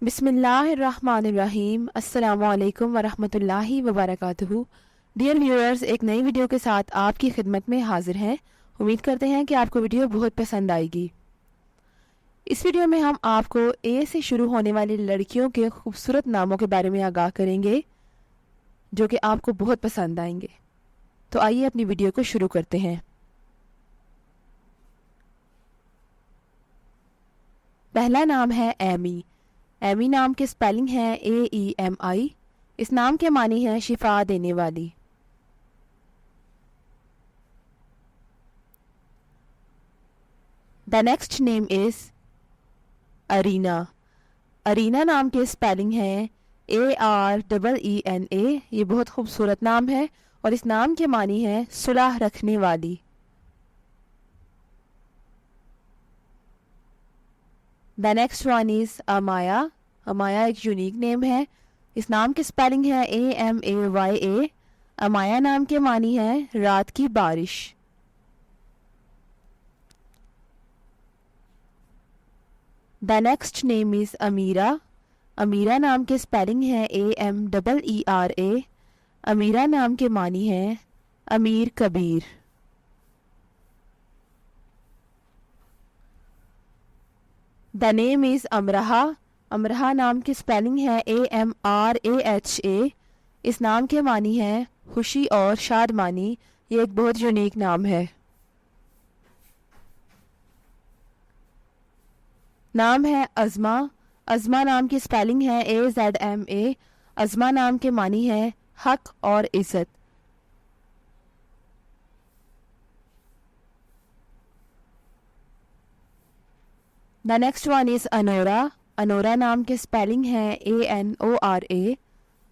بسم اللہ الرحمن الرحیم۔ السلام علیکم ورحمۃ اللہ وبرکاتہ۔ ڈیئر ویورز، ایک نئی ویڈیو کے ساتھ آپ کی خدمت میں حاضر ہیں۔ امید کرتے ہیں کہ آپ کو ویڈیو بہت پسند آئے گی۔ اس ویڈیو میں ہم آپ کو اے سے شروع ہونے والی لڑکیوں کے خوبصورت ناموں کے بارے میں آگاہ کریں گے جو کہ آپ کو بہت پسند آئیں گے۔ تو آئیے اپنی ویڈیو کو شروع کرتے ہیں۔ پہلا نام ہے ایمی۔ ایمی نام کے سپیلنگ ہے AEMI۔ اس نام کے معنی ہے شفا دینے والی۔ The next name is Arina. Arina نام کے سپیلنگ ہے AREENA۔ یہ بہت خوبصورت نام ہے اور اس نام کے معنی ہے صلح رکھنے والی۔ The next one is Amiya. Amiya ایک یونیک نیم ہے۔ اس نام کی سپیلنگ ہے AMAYA۔ امایا نام کے معنی ہے رات کی بارش۔ The next name is امیرہ۔ امیرہ نام کے سپیلنگ ہے AMEERA۔ امیرہ نام کے معنی ہے امیر کبیر۔ The name is امرہا۔ امرہا نام کی سپیلنگ ہے AMRAHA۔ اس نام کے معنی ہے خوشی اور شادمانی۔ یہ ایک بہت یونیک نام ہے۔ نام ہے عظمہ۔ عظمہ نام کی سپیلنگ ہے AZMA۔ عظمہ نام کے معنی ہے حق اور عزت۔ The next one is Anwara. Anwara نام کے سپیلنگ ہے ANORA۔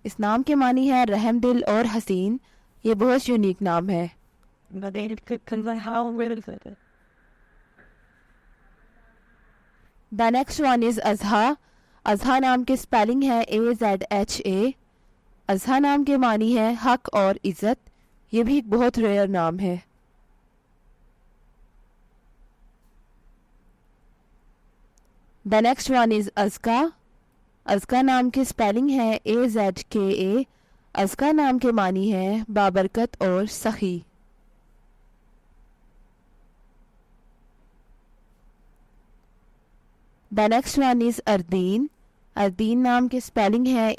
اس نام کے معنی ہے رحم دل اور حسین۔ یہ بہت یونیک نام ہے۔ The next one is اضحیٰ۔ اضحیٰ نام کے سپیلنگ ہے AZHA۔ اضحیٰ نام کے معنی ہے حق اور عزت۔ یہ بھی ایک بہت ریئر نام ہے۔ The next one is ازکا۔ ازکا نام کی سپیلنگ ہے AZKA۔ ازکا نام کے معنی ہے بابرکت اور سخی۔ The next one is اردین۔ اردین نام کی سپیلنگ ہے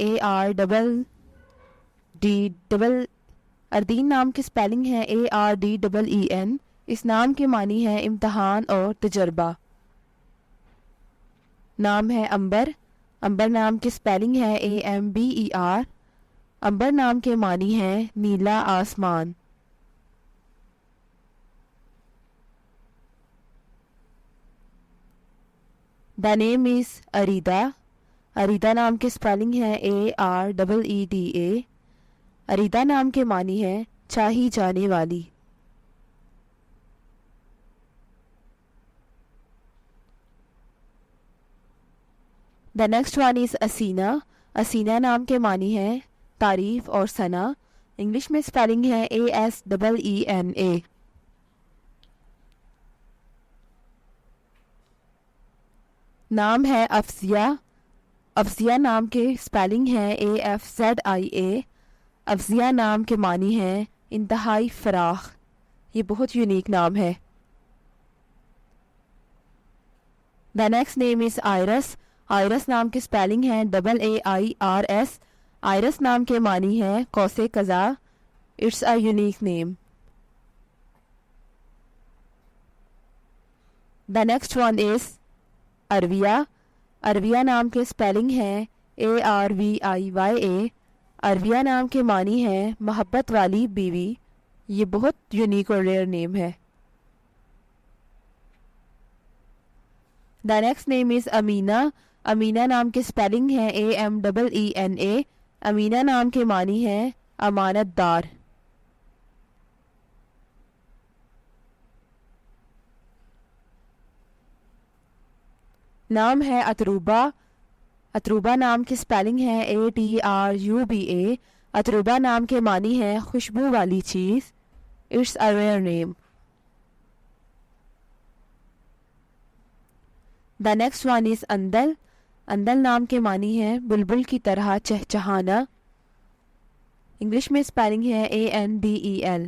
اردین نام کی سپیلنگ ہے ARDEEN۔ اس نام کے معنی ہے امتحان اور تجربہ۔ نام ہے امبر۔ امبر نام کی سپیلنگ ہے AMBER۔ امبر نام کے معنی ہے نیلا آسمان۔ The name is اریدا۔ اریدا نام کی سپیلنگ ہے AREEDA۔ اریدا نام کے معنی ہے چاہی جانے والی۔ The next one is اسینا۔ اسینا نام کے معنی ہے تعریف اور ثنا۔ انگلش میں سپیلنگ ہے ASEENA۔ نام ہے افضیہ۔ افضیہ نام کے سپیلنگ ہے AFZIA۔ افضیہ نام کے معنی ہے انتہائی فراخ۔ یہ بہت یونیک نام ہے۔ The next name is Iris. Iris نام کی سپیلنگ ہے AAIRS۔ آئرس نام کے معنی ہے قوس قزح۔ It's a unique name۔ The next one is عرویہ۔ عرویہ نام کے سپیلنگ ہے ARVIYA۔ عرویہ نام کے معنی ہے محبت والی بیوی۔ یہ بہت یونیک اور ریئر نیم ہے۔ The next name is Amina. Amina نام کے سپیلنگ ہے AMEENA۔ امینہ نام کے معنی ہے امانت دار۔ نام ہے اتروبہ۔ اتروبہ نام کی سپیلنگ ہے ATRUBA۔ اتروبہ نام کے معنی ہے خوشبو والی چیز۔ It's a rare name۔ The next one is اندل۔ اندل نام کے معنی ہے بلبل کی طرح چہچہانا. انگلش میں اسپیلنگ ہے ANDEL.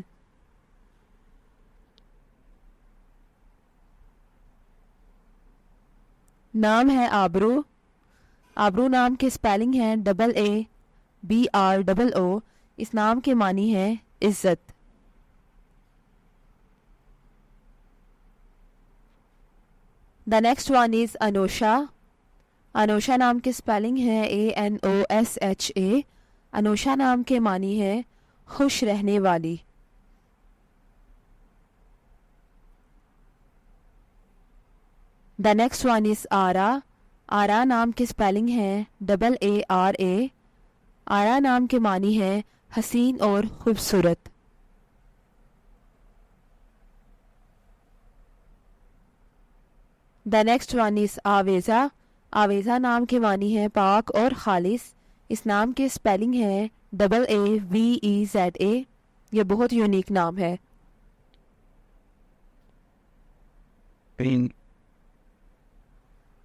نام ہے آبرو. آبرو نام کے اسپیلنگ ہے AABROO. اس نام کے معنی ہے عزت. The next one is Anusha. Anusha نام کے اسپیلنگ ہے ANOSHA. انوشا نام کے معنی ہے خوش رہنے والی. The next one is آرا. آرا نام کے اسپیلنگ ہے AARA. آرا نام کے معنی ہے حسین اور خوبصورت. The next one is آویزا. آویزا نام کے معنی ہے پاک اور خالص. اس نام کے اسپیلنگ ہے AAVEZA. یہ بہت یونیک نام ہے.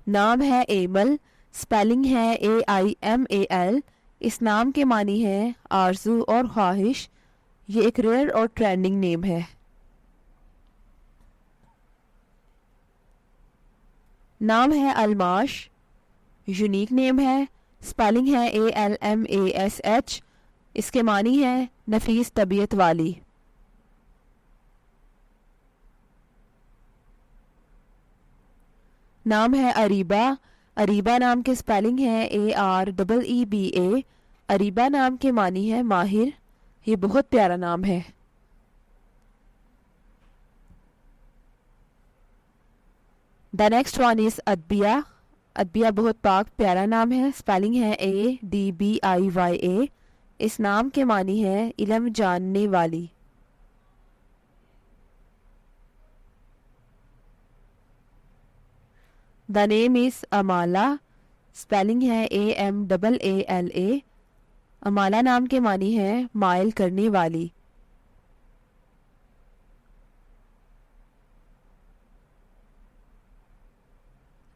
نام ہے ایمل. اسپیلنگ ہے AIMAL. اس نام کے معنی ہے آرزو اور خواہش. یہ ایک ریئر اور ٹرینڈنگ نیم ہے. نام ہے الماش. یونیک نیم ہے. اسپیلنگ ہے ALMASH. اس کے معنی ہے نفیس طبیعت والی. نام ہے اریبا. اریبا نام کے اسپیلنگ ہے AREEBA. اریبا نام کے معنی ہے ماہر. یہ بہت پیارا نام ہے. The next one is ادبیہ. ادبیہ بہت پاک پیارا نام ہے. اسپیلنگ ہے ADBIYA. اس نام کے معنی ہے علم جاننے والی. The name is امالا. اسپیلنگ ہے AMAALA. امالا نام کے معنی ہے مائل کرنے والی.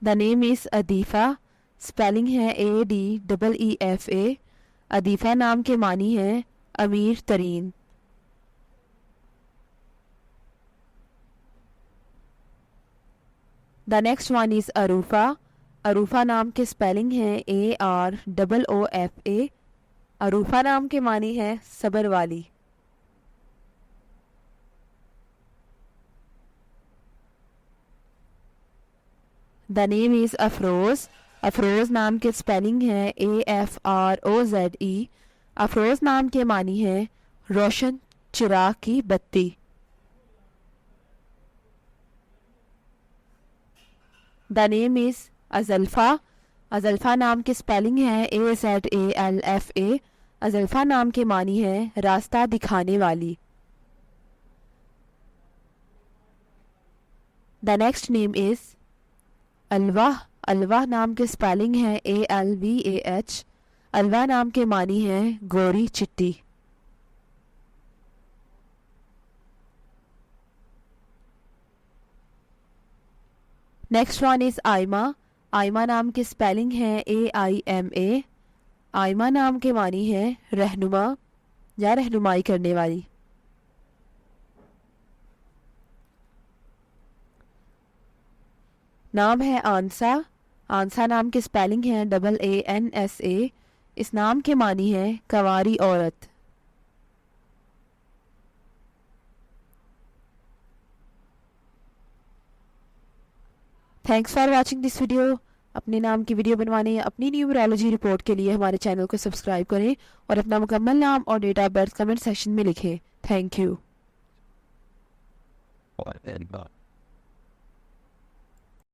The name is عدیفہ. اسپیلنگ ہے ADEEFA. عدیفہ نام کے معنی ہے امیر ترین. The next one is عروفہ. عروفہ نام کے اسپیلنگ ہے AROOFA. عروفہ نام کے معنی ہے صبر والی. The name is افروز. افروز نام کے اسپیلنگ ہے AFROZE. افروز نام کے معنی ہے روشن چراغ کی بتی. The name is ازلفا. ازلفا نام کے اسپیلنگ ہے AZALFA. ازلفا نام کے معنی ہے راستہ دکھانے والی. The next name is الوا. الوا نام کے اسپیلنگ ہے ALVAH. الوا نام کے معنی ہے گوری چٹی. نیکسٹ ون از آئمہ. آئمہ نام کے اسپیلنگ ہے AIMA. آئمہ نام کے معنی ہے رہنما یا رہنمائی کرنے والی. نام ہے آنسا. آنسا نام کے اسپیلنگ ہے AANSA. اس نام کے معنی ہے کنواری عورت. Thanks for watching this video. اپنے نام کی ویڈیو بنوانے یا اپنی نیومرالوجی رپورٹ کے لیے ہمارے چینل کو سبسکرائب کریں اور اپنا مکمل نام اور date of birth comment section میں لکھیں. Thank you.